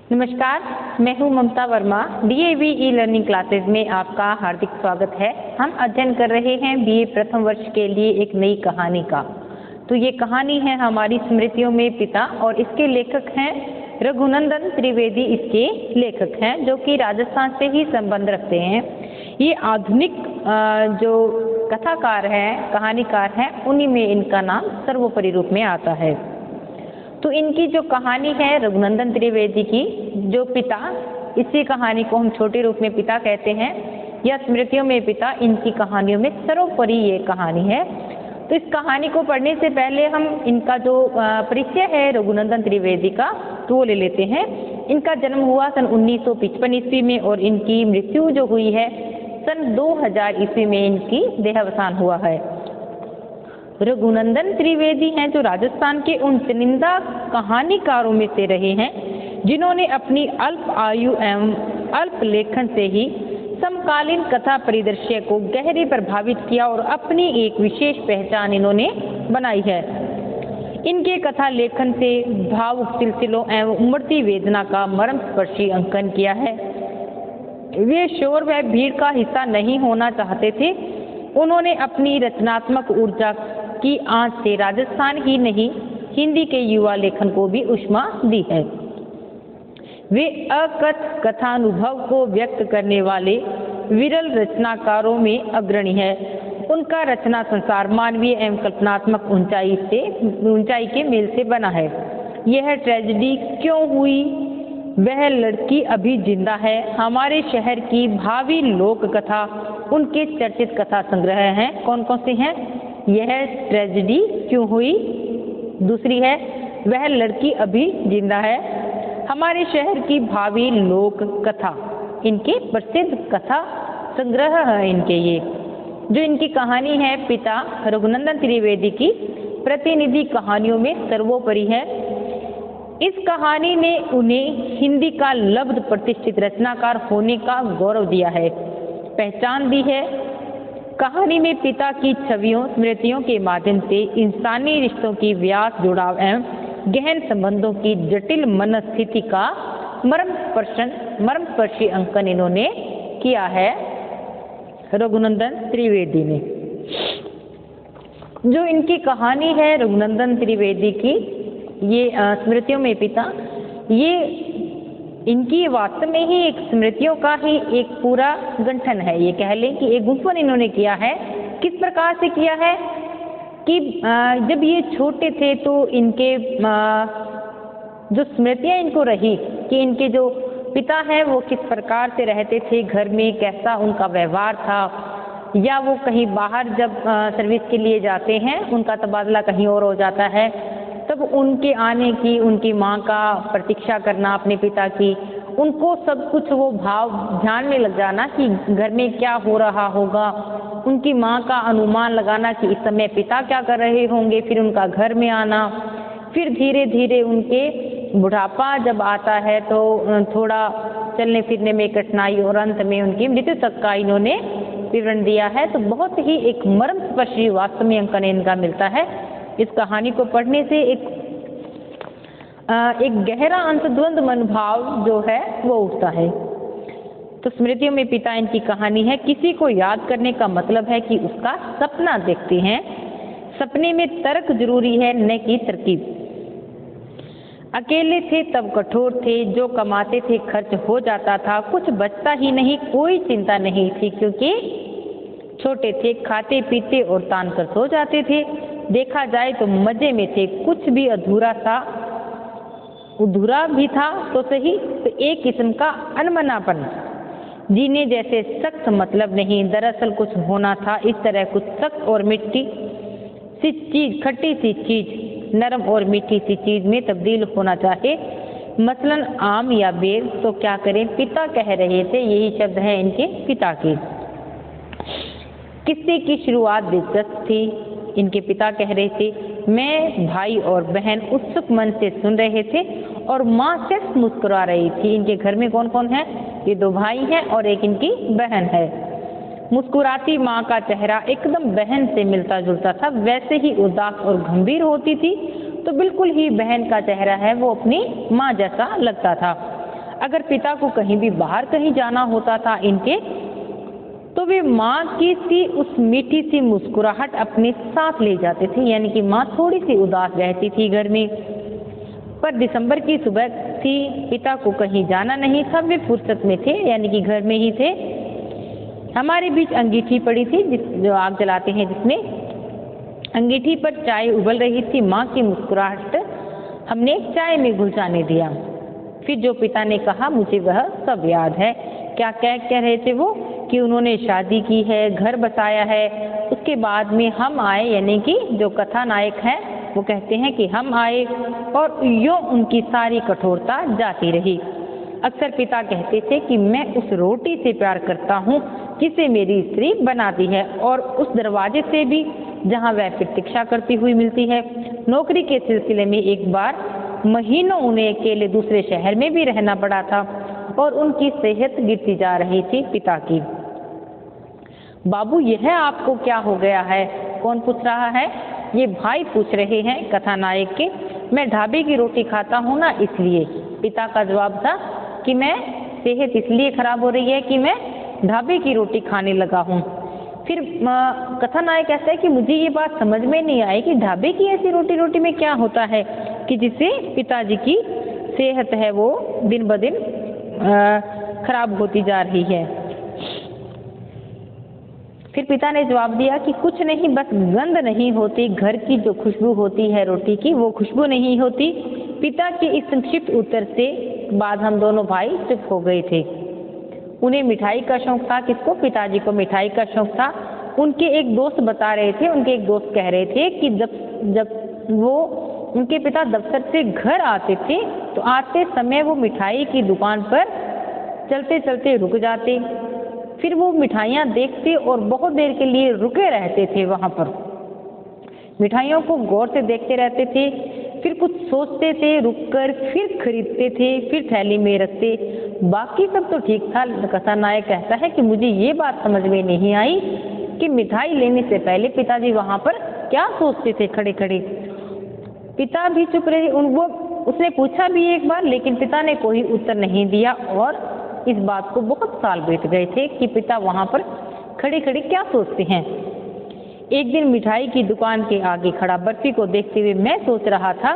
नमस्कार, मैं हूं Mamta Verma. DAV e learning classes में आपका हार्दिक स्वागत है। हम अध्ययन कर रहे हैं बीए प्रथम वर्ष के लिए एक नई कहानी का। तो ये कहानी है हमारी स्मृतियों में पिता, और इसके लेखक हैं रघुनंदन त्रिवेदी। इसके लेखक हैं जो कि राजस्थान से ही संबंध रखते हैं। ये आधुनिक जो कथाकार हैं, कहानीकार हैं, उन्हीं में इनका नाम सर्वोपरि रूप में आता है। तो इनकी जो कहानी है रघुनंदन त्रिवेदी की, जो पिता, इसी कहानी को हम छोटे रूप में पिता कहते हैं, या स्मृतियों में पिता, इनकी कहानियों में सर्वोपरि ये कहानी है। तो इस कहानी को पढ़ने से पहले हम इनका जो परिचय है रघुनंदन त्रिवेदी का, तो वो ले लेते हैं। इनका जन्म हुआ सन 1955 ईस्वी में और इनकी मृत्यु जो हुई है सन 2000 ईस्वी में इनकी देहावसान हुआ है। रघुनंदन त्रिवेदी हैं जो राजस्थान के उन चुनिंदा कहानीकारों में से रहे हैं जिन्होंने अपनी अल्प आयु एवं अल्प लेखन से ही समकालीन कथा परिदृश्य को गहरे प्रभावित किया और अपनी एक विशेष पहचान इन्होंने बनाई है। इनके कथा लेखन से भावुक सिलसिलों एवं उमड़ती वेदना का मर्मस्पर्शी अंकन किया है। वे शोर व भीड़ का हिस्सा नहीं होना चाहते थे। उन्होंने अपनी रचनात्मक ऊर्जा की आंच से राजस्थान ही नहीं, हिंदी के युवा लेखन को भी ऊष्मा दी है। वे अकथ कथानुभव को व्यक्त करने वाले विरल रचनाकारों में अग्रणी है। उनका रचना संसार मानवीय एवं कल्पनात्मक ऊंचाई के मेल से बना है। यह ट्रेजेडी क्यों हुई, वह लड़की अभी जिंदा है, हमारे शहर की भावी लोक कथा, उनके चर्चित कथा संग्रह हैं। कौन कौन से हैं? यह ट्रेजेडी क्यों हुई, दूसरी है वह लड़की अभी जिंदा है, हमारे शहर की भावी लोक कथा, इनके प्रसिद्ध कथा संग्रह है इनके। ये जो इनकी कहानी है पिता रघुनंदन त्रिवेदी की प्रतिनिधि कहानियों में सर्वोपरि है। इस कहानी ने उन्हें हिंदी का लब्ध प्रतिष्ठित रचनाकार होने का गौरव दिया है, पहचान दी है। कहानी में पिता की छवियों, स्मृतियों के माध्यम से इंसानी रिश्तों की व्यास, जुड़ाव एवं गहन संबंधों की जटिल मनस्थिति का मर्मस्पर्शी अंकन इन्होंने किया है रघुनंदन त्रिवेदी ने। जो इनकी कहानी है रघुनंदन त्रिवेदी की, ये स्मृतियों में पिता, ये इनकी वास्तव में ही एक स्मृतियों का ही एक पूरा गंठन है। ये कह लें कि एक गुंफन इन्होंने किया है। किस प्रकार से किया है कि जब ये छोटे थे तो इनके जो स्मृतियाँ इनको रही कि इनके जो पिता हैं वो किस प्रकार से रहते थे, घर में कैसा उनका व्यवहार था, या वो कहीं बाहर जब सर्विस के लिए जाते हैं, उनका तबादला कहीं और हो जाता है, तब उनके आने की, उनकी माँ का प्रतीक्षा करना अपने पिता की, उनको सब कुछ वो भाव ध्यान में लग जाना कि घर में क्या हो रहा होगा, उनकी माँ का अनुमान लगाना कि इस समय पिता क्या कर रहे होंगे, फिर उनका घर में आना, फिर धीरे धीरे उनके बुढ़ापा जब आता है तो थोड़ा चलने फिरने में कठिनाई और अंत में उनकी मृत्यु तक का इन्होंने विवरण दिया है। तो बहुत ही एक मर्मस्पर्शी वास्तव में अंकन इनका मिलता है। इस कहानी को पढ़ने से एक गहरा अंतर्द्वंद मनोभाव जो है वो उठता है। तो स्मृतियों में पिता इनकी कहानी है। किसी को याद करने का मतलब है कि उसका सपना देखते हैं। सपने में तर्क जरूरी है, न कि तरकीब। अकेले थे तब कठोर थे, जो कमाते थे खर्च हो जाता था, कुछ बचता ही नहीं, कोई चिंता नहीं थी, क्योंकि छोटे थे, खाते पीते और तान कर सो जाते थे। देखा जाए तो मजे में थे, कुछ भी अधूरा भी था तो सही, तो एक किस्म का अनमनापन, जीने जैसे सख्त मतलब नहीं। दरअसल कुछ होना था इस तरह, कुछ सख्त और मिट्टी सी चीज, खट्टी सी चीज नरम और मीठी सी चीज में तब्दील होना चाहे, मसलन आम या बेर। तो क्या करें, पिता कह रहे थे, यही शब्द है इनके पिता के। किस्से की शुरुआत दिलचस्प थी। इनके पिता कह रहे थे, मैं, भाई और बहन उत्सुक मन से सुन रहे थे और माँ सिर्फ मुस्कुरा रही थी। इनके घर में कौन कौन है? ये दो भाई हैं और एक इनकी बहन है। मुस्कुराती माँ का चेहरा एकदम बहन से मिलता जुलता था, वैसे ही उदास और गंभीर होती थी, तो बिल्कुल ही बहन का चेहरा है वो अपनी माँ जैसा लगता था। अगर पिता को कहीं भी बाहर कहीं जाना होता था इनके, तो वे माँ की सी उस मीठी सी मुस्कुराहट अपने साथ ले जाते थे, यानी कि माँ थोड़ी सी उदास रहती थी घर में। पर दिसंबर की सुबह थी, पिता को कहीं जाना नहीं था, वे फुर्सत में थे, यानी कि घर में ही थे। हमारे बीच अंगीठी पड़ी थी, जो आग जलाते हैं जिसमें, अंगीठी पर चाय उबल रही थी। माँ की मुस्कुराहट हमने चाय में घुल जाने दिया। फिर जो पिता ने कहा मुझे वह सब याद है। क्या कह रहे थे वो, कि उन्होंने शादी की है, घर बसाया है। उसके बाद में हम आए, यानी कि जो कथा नायक है वो कहते हैं कि हम आए, और यूं उनकी सारी कठोरता जाती रही। अक्सर पिता कहते थे कि मैं उस रोटी से प्यार करता हूँ जिसे मेरी स्त्री बनाती है, और उस दरवाजे से भी जहाँ वह प्रतीक्षा करती हुई मिलती है। नौकरी के सिलसिले में एक बार महीनों उन्हें अकेले दूसरे शहर में भी रहना पड़ा था, और उनकी सेहत गिरती जा रही थी। पिता की, बाबू यह आपको क्या हो गया है? कौन पूछ रहा है? ये भाई पूछ रहे हैं कथा नायक के। मैं ढाबे की रोटी खाता हूँ ना, इसलिए। पिता का जवाब था कि मैं सेहत इसलिए खराब हो रही है कि मैं ढाबे की रोटी खाने लगा हूँ। फिर कथा नायक कहता है कि मुझे ये बात समझ में नहीं आई कि ढाबे की ऐसी रोटी में क्या होता है कि जिससे पिताजी की सेहत है वो दिन ब दिन खराब होती जा रही है। फिर पिता ने जवाब दिया कि कुछ नहीं, बस गंध नहीं होती, घर की जो खुशबू होती है रोटी की वो खुशबू नहीं होती। पिता के इस संक्षिप्त उत्तर से बाद हम दोनों भाई चुप हो गए थे। उन्हें मिठाई का शौक था। किसको? पिताजी को मिठाई का शौक था। उनके एक दोस्त बता रहे थे, उनके एक दोस्त कह रहे थे कि जब वो उनके पिता दफ्तर से घर आते थे तो आते समय वो मिठाई की दुकान पर चलते चलते रुक जाते, फिर वो मिठाइयाँ देखते और बहुत देर के लिए रुके रहते थे वहाँ पर, मिठाइयों को गौर से देखते रहते थे, फिर कुछ सोचते थे, रुककर फिर खरीदते थे, फिर थैली में रखते। बाकी सब तो ठीक था। कथा नायक कहता है कि मुझे ये बात समझ में नहीं आई कि मिठाई लेने से पहले पिताजी वहाँ पर क्या सोचते थे खड़े खड़े। पिता भी चुप रहे। उसने पूछा भी एक बार, लेकिन पिता ने कोई उत्तर नहीं दिया, और इस बात को बहुत साल बीत गए थे कि पिता वहाँ पर खड़े खड़े क्या सोचते हैं। एक दिन मिठाई की दुकान के आगे खड़ा बर्फी को देखते हुए मैं सोच रहा था,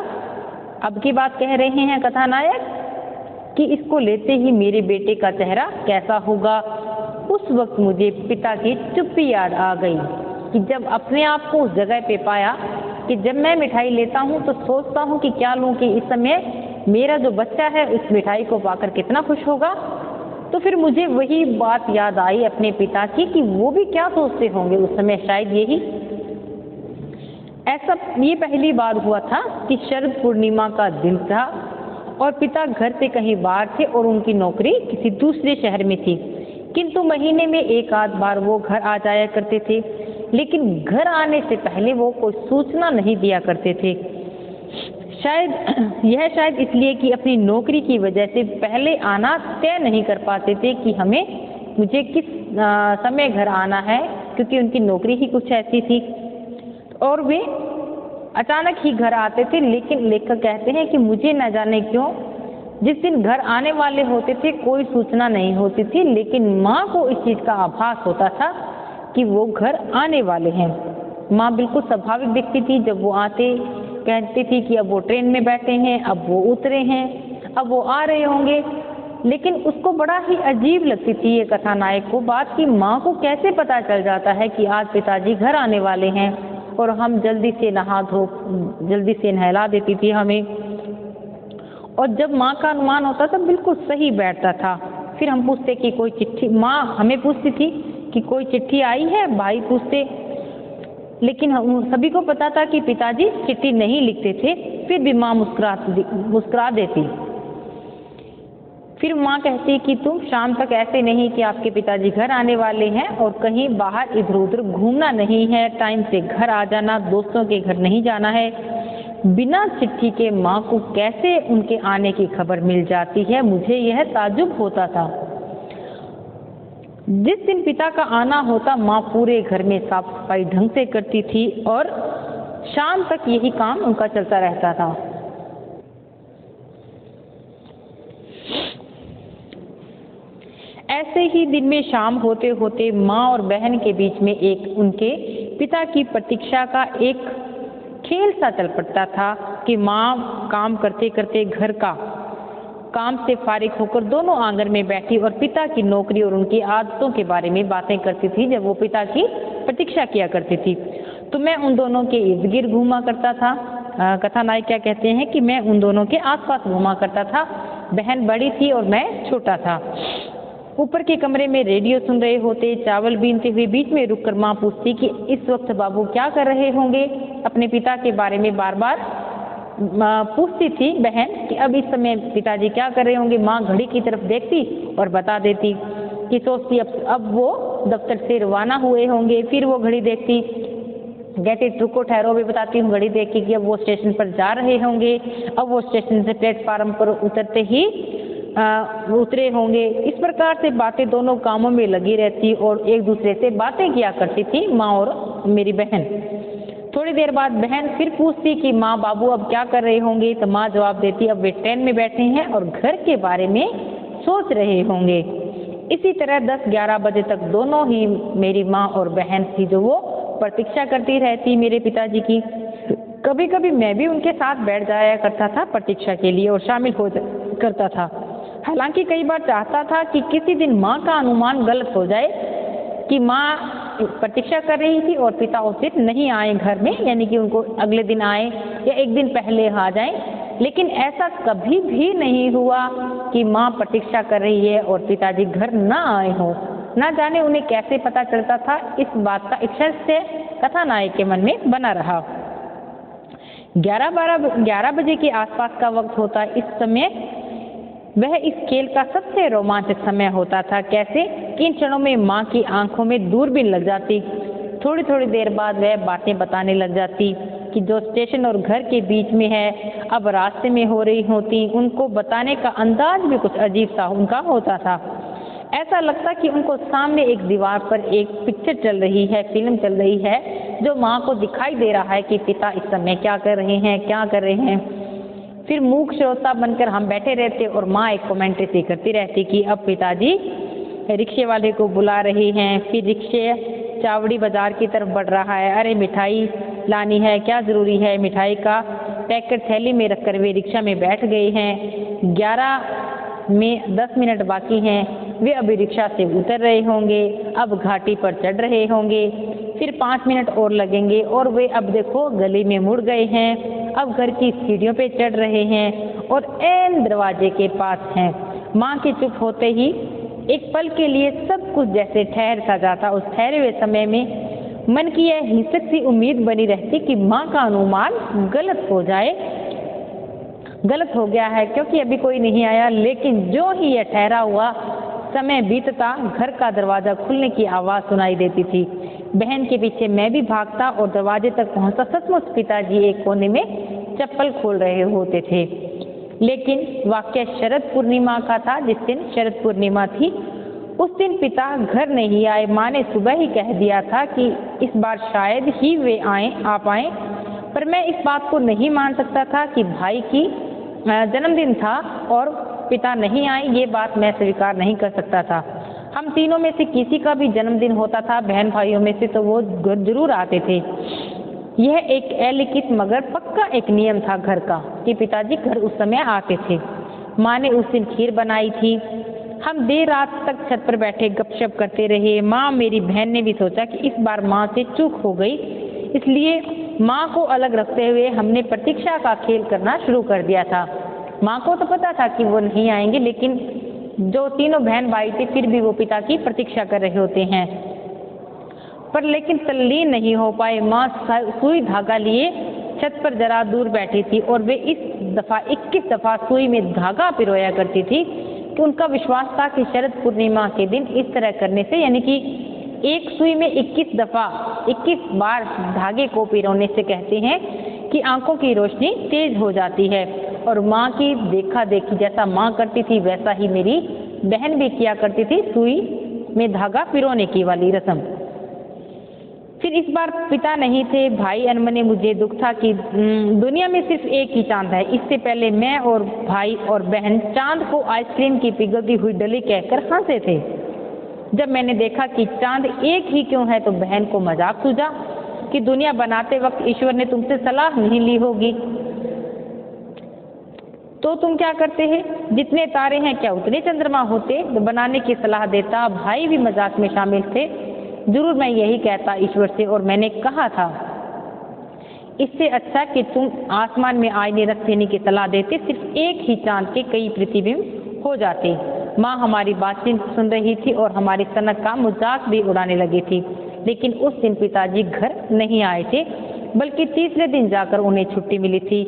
अब की बात कह रहे हैं कथा नायक, कि इसको लेते ही मेरे बेटे का चेहरा कैसा होगा। उस वक्त मुझे पिता की चुप्पी याद आ गई कि जब अपने आप को उस जगह पे पाया कि जब मैं मिठाई लेता हूँ तो सोचता हूँ कि क्या लूँ, कि इस समय मेरा जो बच्चा है उस मिठाई को पाकर कितना खुश होगा। तो फिर मुझे वही बात याद आई अपने पिता की कि वो भी क्या सोचते होंगे उस समय। शायद यही ऐसा ये पहली बार हुआ था कि शरद पूर्णिमा का दिन था और पिता घर से कहीं बाहर थे और उनकी नौकरी किसी दूसरे शहर में थी, किंतु महीने में एक आध बार वो घर आ जाया करते थे। लेकिन घर आने से पहले वो कोई सूचना नहीं दिया करते थे। शायद इसलिए कि अपनी नौकरी की वजह से पहले आना तय नहीं कर पाते थे कि मुझे किस समय घर आना है, क्योंकि उनकी नौकरी ही कुछ ऐसी थी और वे अचानक ही घर आते थे। लेकिन लेखक कहते हैं कि मुझे न जाने क्यों जिस दिन घर आने वाले होते थे कोई सूचना नहीं होती थी, लेकिन माँ को इस चीज़ का आभास होता था कि वो घर आने वाले हैं। माँ बिल्कुल स्वाभाविक दिखती थी। जब वो आते कहती थी कि अब वो ट्रेन में बैठे हैं, अब वो उतरे हैं, अब वो आ रहे होंगे। लेकिन उसको बड़ा ही अजीब लगती थी ये कथा नायक को बात कि माँ को कैसे पता चल जाता है कि आज पिताजी घर आने वाले हैं, और हम जल्दी से नहा धो जल्दी से नहला देती थी हमें, और जब माँ का अनुमान होता था बिल्कुल सही बैठता था। फिर हम पूछते कि कोई चिट्ठी, माँ हमें पूछती थी कि कोई चिट्ठी आई है, भाई पूछते, लेकिन हम सभी को पता था कि पिताजी चिट्ठी नहीं लिखते थे। फिर भी माँ मुस्कुरा देती। फिर माँ कहती कि तुम शाम तक ऐसे नहीं कि आपके पिताजी घर आने वाले हैं, और कहीं बाहर इधर उधर घूमना नहीं है, टाइम से घर आ जाना, दोस्तों के घर नहीं जाना है। बिना चिट्ठी के माँ को कैसे उनके आने की खबर मिल जाती है, मुझे यह ताज्जुब होता था। जिस दिन पिता का आना होता माँ पूरे घर में साफ सफाई ढंग से करती थी और शाम तक यही काम उनका चलता रहता था। ऐसे ही दिन में शाम होते होते माँ और बहन के बीच में एक उनके पिता की प्रतीक्षा का एक खेल सा चल पड़ता था कि माँ काम करते करते घर का काम से फारिग होकर दोनों आंगन में बैठी और पिता की नौकरी और उनकी आदतों के बारे में बातें करती थी जब वो पिता की प्रतीक्षा किया करती थी। तो मैं उन दोनों के इर्द गिर्द घूमा करता था। कथानायिका कहते हैं कि मैं उन दोनों के आसपास घूमा करता था। बहन बड़ी थी और मैं छोटा था। ऊपर के कमरे में रेडियो सुन रहे होते, चावल बीनते हुए बीच में रुककर माँ पूछती कि इस वक्त बाबू क्या कर रहे होंगे। अपने पिता के बारे में बार बार पूछती थी बहन कि अब इस समय पिताजी क्या कर रहे होंगे। माँ घड़ी की तरफ देखती और बता देती कि सोचती अब वो दफ्तर से रवाना हुए होंगे। फिर वो घड़ी देखती, कहती रुको ठहरो, भी बताती हूँ घड़ी देख के कि अब वो स्टेशन पर जा रहे होंगे। अब वो स्टेशन से प्लेटफार्म पर उतरते ही उतरे होंगे। इस प्रकार से बातें दोनों कामों में लगी रहती और एक दूसरे से बातें किया करती थी माँ और मेरी बहन। थोड़ी देर बाद बहन फिर पूछती कि माँ बाबू अब क्या कर रहे होंगे। तो माँ जवाब देती अब वे ट्रेन में बैठे हैं और घर के बारे में सोच रहे होंगे। इसी तरह 10-11 बजे तक दोनों ही मेरी माँ और बहन थी जो वो प्रतीक्षा करती रहती मेरे पिताजी की। कभी कभी मैं भी उनके साथ बैठ जाया करता था प्रतीक्षा के लिए और शामिल हो करता था। हालांकि कई बार चाहता था कि किसी दिन माँ का अनुमान गलत हो जाए कि माँ प्रतीक्षा कर रही थी और पिता उस दिन नहीं आए घर में, यानी कि उनको अगले दिन आए या एक दिन पहले आ जाएं। लेकिन ऐसा कभी भी नहीं हुआ कि माँ प्रतीक्षा कर रही है और पिताजी घर न आए हों। न जाने उन्हें कैसे पता चलता था। इस बात का एक रहस्य कथानायक के मन में बना रहा। 11 बजे के आसपास का वक्त होता। इस समय वह इस खेल का सबसे रोमांचक समय होता था। कैसे कि इन क्षणों में माँ की आंखों में दूरबीन लग जाती। थोड़ी थोड़ी देर बाद वह बातें बताने लग जाती कि जो स्टेशन और घर के बीच में है अब रास्ते में हो रही होती। उनको बताने का अंदाज भी कुछ अजीब सा उनका होता था। ऐसा लगता कि उनको सामने एक दीवार पर एक पिक्चर चल रही है, फिल्म चल रही है, जो माँ को दिखाई दे रहा है कि पिता इस समय क्या कर रहे हैं, क्या कर रहे हैं। फिर मूक श्रोता बनकर हम बैठे रहते और माँ एक कमेंट्री सी करती रहती कि अब पिताजी रिक्शे वाले को बुला रहे हैं। फिर रिक्शे चावड़ी बाजार की तरफ बढ़ रहा है। अरे मिठाई लानी है, क्या ज़रूरी है। मिठाई का पैकेट थैली में रखकर वे रिक्शा में बैठ गए हैं। 11 में 10 मिनट बाकी हैं। वे अभी रिक्शा से उतर रहे होंगे, अब घाटी पर चढ़ रहे होंगे। फिर 5 मिनट और लगेंगे और वे अब देखो गली में मुड़ गए हैं। अब घर की सीढ़ियों पे चढ़ रहे हैं और ऐन दरवाजे के पास हैं। माँ के चुप होते ही एक पल के लिए सब कुछ जैसे ठहर सा जाता। उस ठहरे हुए समय में मन की यह हिंसक सी उम्मीद बनी रहती कि माँ का अनुमान गलत हो जाए, गलत हो गया है क्योंकि अभी कोई नहीं आया। लेकिन जो ही यह ठहरा हुआ समय बीतता, घर का दरवाजा खुलने की आवाज़ सुनाई देती थी। बहन के पीछे मैं भी भागता और दरवाजे तक पहुंचता। सचमुच पिताजी एक कोने में चप्पल खोल रहे होते थे। लेकिन वाक्य शरद पूर्णिमा का था। जिस दिन शरद पूर्णिमा थी उस दिन पिता घर नहीं आए। माँ ने सुबह ही कह दिया था कि इस बार शायद ही वे आ पाएं, पर मैं इस बात को नहीं मान सकता था कि भाई की जन्मदिन था और पिता नहीं आए। ये बात मैं स्वीकार नहीं कर सकता था। हम तीनों में से किसी का भी जन्मदिन होता था बहन भाइयों में से, तो वो घर जरूर आते थे। यह एक अलिखित मगर पक्का एक नियम था घर का कि पिताजी घर उस समय आते थे। माँ ने उस दिन खीर बनाई थी। हम देर रात तक छत पर बैठे गपशप करते रहे। माँ मेरी बहन ने भी सोचा कि इस बार माँ से चूक हो गई, इसलिए माँ को अलग रखते हुए हमने प्रतीक्षा का खेल करना शुरू कर दिया था। माँ को तो पता था कि वो नहीं आएंगे, लेकिन जो तीनों बहन भाई थे फिर भी वो पिता की प्रतीक्षा कर रहे होते हैं, पर लेकिन तल्लीन नहीं हो पाए। माँ सुई धागा लिए छत पर जरा दूर बैठी थी और वे इस दफ़ा 21 दफ़ा सुई में धागा पिरोया करती थी कि उनका विश्वास था कि शरद पूर्णिमा के दिन इस तरह करने से, यानी कि एक सुई में 21 दफ़ा 21 बार धागे को पिरोने से कहते हैं कि आंखों की रोशनी तेज हो जाती है। और माँ की देखा देखी जैसा माँ करती थी वैसा ही मेरी बहन भी किया करती थी, सुई में धागा पिरोने की वाली रस्म। फिर इस बार पिता नहीं थे, भाई अनमने। मुझे दुख था कि दुनिया में सिर्फ एक ही चांद है। इससे पहले मैं और भाई और बहन चांद को आइसक्रीम की पिघलती हुई डली कहकर हंसे थे। जब मैंने देखा कि चांद एक ही क्यों है तो बहन को मजाक सूझा कि दुनिया बनाते वक्त ईश्वर ने तुमसे सलाह नहीं ली होगी, तो तुम क्या करते हैं? जितने तारे हैं क्या उतने चंद्रमा होते? तो बनाने की सलाह देता। भाई भी मजाक में शामिल थे। जरूर मैं यही कहता ईश्वर से, और मैंने कहा था इससे अच्छा कि तुम आसमान में आईने रख देने की सलाह देते, सिर्फ एक ही चांद के कई प्रतिबिंब हो जाते। माँ हमारी बातचीत सुन रही थी और हमारी सनक का मजाक भी उड़ाने लगी थी। लेकिन उस दिन पिताजी घर नहीं आए थे, बल्कि तीसरे दिन जाकर उन्हें छुट्टी मिली थी।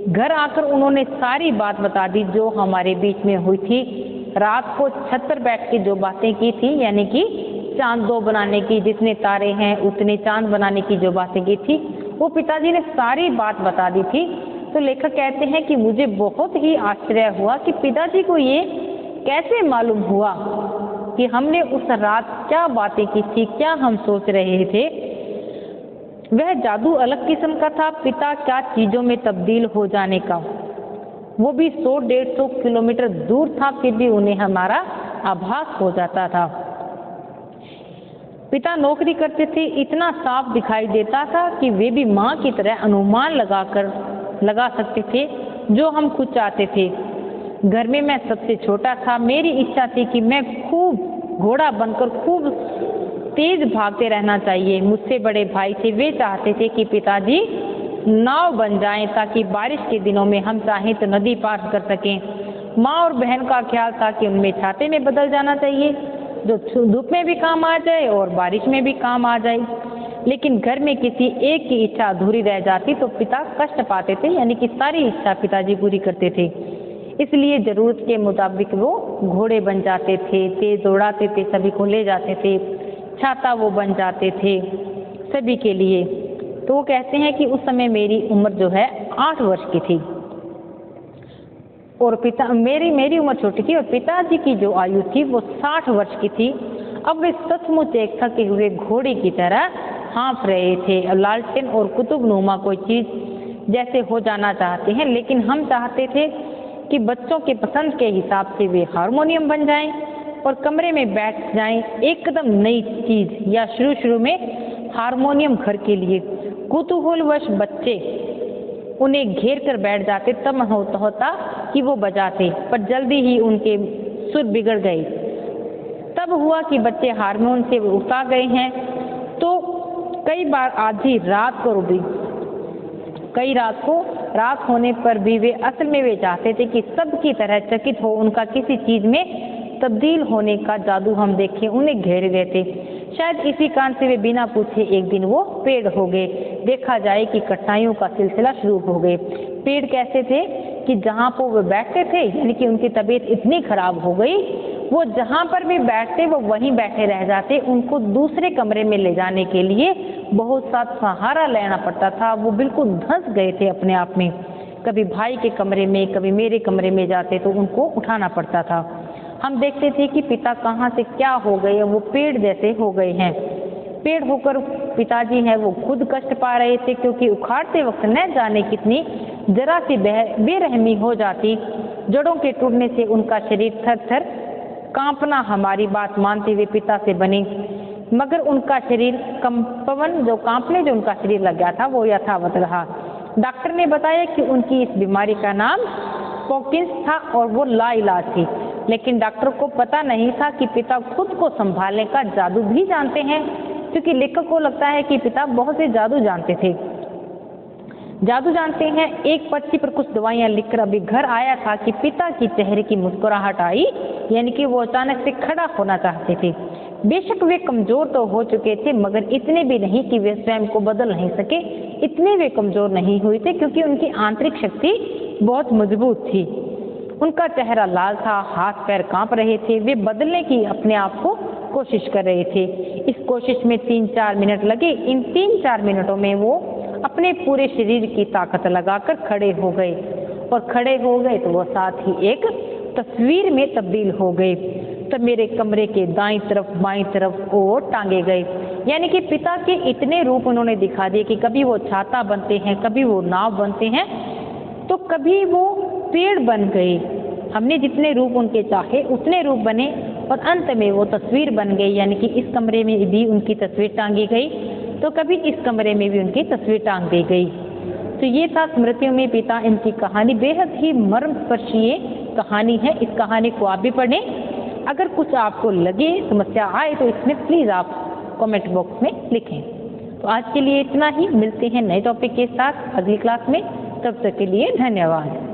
घर आकर उन्होंने सारी बात बता दी जो हमारे बीच में हुई थी। रात को छत पर बैठ के जो बातें की थी, यानी कि चांद दो बनाने की, जितने तारे हैं उतने चांद बनाने की जो बातें की थी, वो पिताजी ने सारी बात बता दी थी। तो लेखक कहते हैं कि मुझे बहुत ही आश्चर्य हुआ कि पिताजी को ये कैसे मालूम हुआ कि हमने उस रात क्या बातें की थी, क्या हम सोच रहे थे। वह जादू अलग किस्म का था। पिता क्या चीजों में तब्दील हो जाने का, वो भी 100-150 किलोमीटर दूर था, फिर भी उन्हें हमारा आभास हो जाता था। पिता नौकरी करते थे, इतना साफ दिखाई देता था कि वे भी माँ की तरह अनुमान लगा सकते थे जो हम खुद चाहते थे। घर में मैं सबसे छोटा था। मेरी इच्छा थी कि मैं खूब घोड़ा बनकर खूब तेज भागते रहना चाहिए। मुझसे बड़े भाई थे, वे चाहते थे कि पिताजी नाव बन जाएं ताकि बारिश के दिनों में हम चाहें तो नदी पार कर सकें। माँ और बहन का ख्याल था कि उनमें छाते में बदल जाना चाहिए, जो धूप में भी काम आ जाए और बारिश में भी काम आ जाए। लेकिन घर में किसी एक की इच्छा अधूरी रह जाती तो पिता कष्ट पाते थे, यानी कि सारी इच्छा पिताजी पूरी करते थे। इसलिए जरूरत के मुताबिक वो घोड़े बन जाते थे, तेज दौड़ाते थे, सभी को ले जाते थे, छाता वो बन जाते थे सभी के लिए। तो वो कहते हैं कि उस समय मेरी उम्र जो है 8 वर्ष की थी और मेरी उम्र छोटी थी और पिताजी की जो आयु थी वो 60 वर्ष की थी। अब वे सचमुच एक थके हुए घोड़े की तरह हाँफ रहे थे और लालटेन और कुतुबनुमा कोई चीज जैसे हो जाना चाहते हैं। लेकिन हम चाहते थे कि बच्चों के पसंद के हिसाब से वे हारमोनियम बन जाएं और कमरे में बैठ जाएं, एकदम नई चीज। या शुरू में हारमोनियम घर के लिए कुतूहलवश बच्चे उन्हें घेर कर बैठ जाते, तब होता कि वो बजाते, पर जल्दी ही उनके सुर बिगड़ गए। तब हुआ कि बच्चे हारमोनियम से उठा गए हैं। तो कई बार आधी रात को रात होने पर भी वे असल में वे चाहते थे कि सबकी तरह चकित हो, उनका किसी चीज में तब्दील होने का जादू हम देखें, उन्हें घेरे रहते। शायद इसी कारण से वे बिना पूछे एक दिन वो पेड़ हो गए। देखा जाए कि कठिनाइयों का सिलसिला शुरू हो गए। पेड़ कैसे थे कि जहाँ पर वो बैठते थे, यानी कि उनकी तबीयत इतनी खराब हो गई, वो जहाँ पर भी बैठते वो वहीं बैठे रह जाते। उनको दूसरे कमरे में ले जाने के लिए बहुत सा सहारा लेना पड़ता था। वो बिल्कुल धंस गए थे अपने आप में। कभी भाई के कमरे में, कभी मेरे कमरे में जाते तो उनको उठाना पड़ता था। हम देखते थे कि पिता कहाँ से क्या हो गए, वो पेड़ जैसे हो गए हैं। पेड़ होकर पिताजी हैं वो खुद कष्ट पा रहे थे, क्योंकि उखाड़ते वक्त न जाने कितनी जरा सी बेरहमी हो जाती। जड़ों के टूटने से उनका शरीर थर थर कांपना हमारी बात मानते हुए पिता से बने, मगर उनका शरीर कांपने जो उनका शरीर लग गया था वो यथावत रहा। डॉक्टर ने बताया कि उनकी इस बीमारी का नाम पॉकिंस था और वो लाइलाज थी। लेकिन डॉक्टर को पता नहीं था कि पिता खुद को संभालने का जादू भी जानते हैं, क्योंकि लेखक को लगता है कि पिता बहुत से जादू जानते हैं। एक पर्ची पर कुछ दवाइयां लिखकर अभी घर आया था कि पिता की चेहरे की मुस्कुराहट आई, यानी कि वो अचानक से खड़ा होना चाहते थे। बेशक वे कमजोर तो हो चुके थे, मगर इतने भी नहीं कि वे स्वयं को बदल नहीं सके। इतने वे कमजोर नहीं हुए थे क्योंकि उनकी आंतरिक शक्ति बहुत मजबूत थी। उनका चेहरा लाल था, हाथ पैर कांप रहे थे। वे बदलने की अपने आप को कोशिश कर रहे थे। इस कोशिश में 3-4 मिनट लगे। इन 3-4 मिनटों में वो अपने पूरे शरीर की ताकत लगाकर खड़े हो गए, और खड़े हो गए तो वो साथ ही एक तस्वीर में तब्दील हो गए। तब मेरे कमरे के दाईं तरफ बाईं तरफ वो टांगे गए, यानी कि पिता के इतने रूप उन्होंने दिखा दिए कि कभी वो छाता बनते हैं, कभी वो नाव बनते हैं, तो कभी वो पेड़ बन गए। हमने जितने रूप उनके चाहे उतने रूप बने और अंत में वो तस्वीर बन गई, यानी कि इस कमरे में भी उनकी तस्वीर टांगी गई तो कभी इस कमरे में भी उनकी तस्वीर टांग दी गई। तो ये था स्मृतियों में पिता इनकी कहानी। बेहद ही मर्मस्पर्शी कहानी है। इस कहानी को आप भी पढ़ें। अगर कुछ आपको लगे, समस्या आए तो इसमें प्लीज़ आप कमेंट बॉक्स में लिखें। तो आज के लिए इतना ही। मिलते हैं नए टॉपिक के साथ अगली क्लास में। तब तक के लिए धन्यवाद।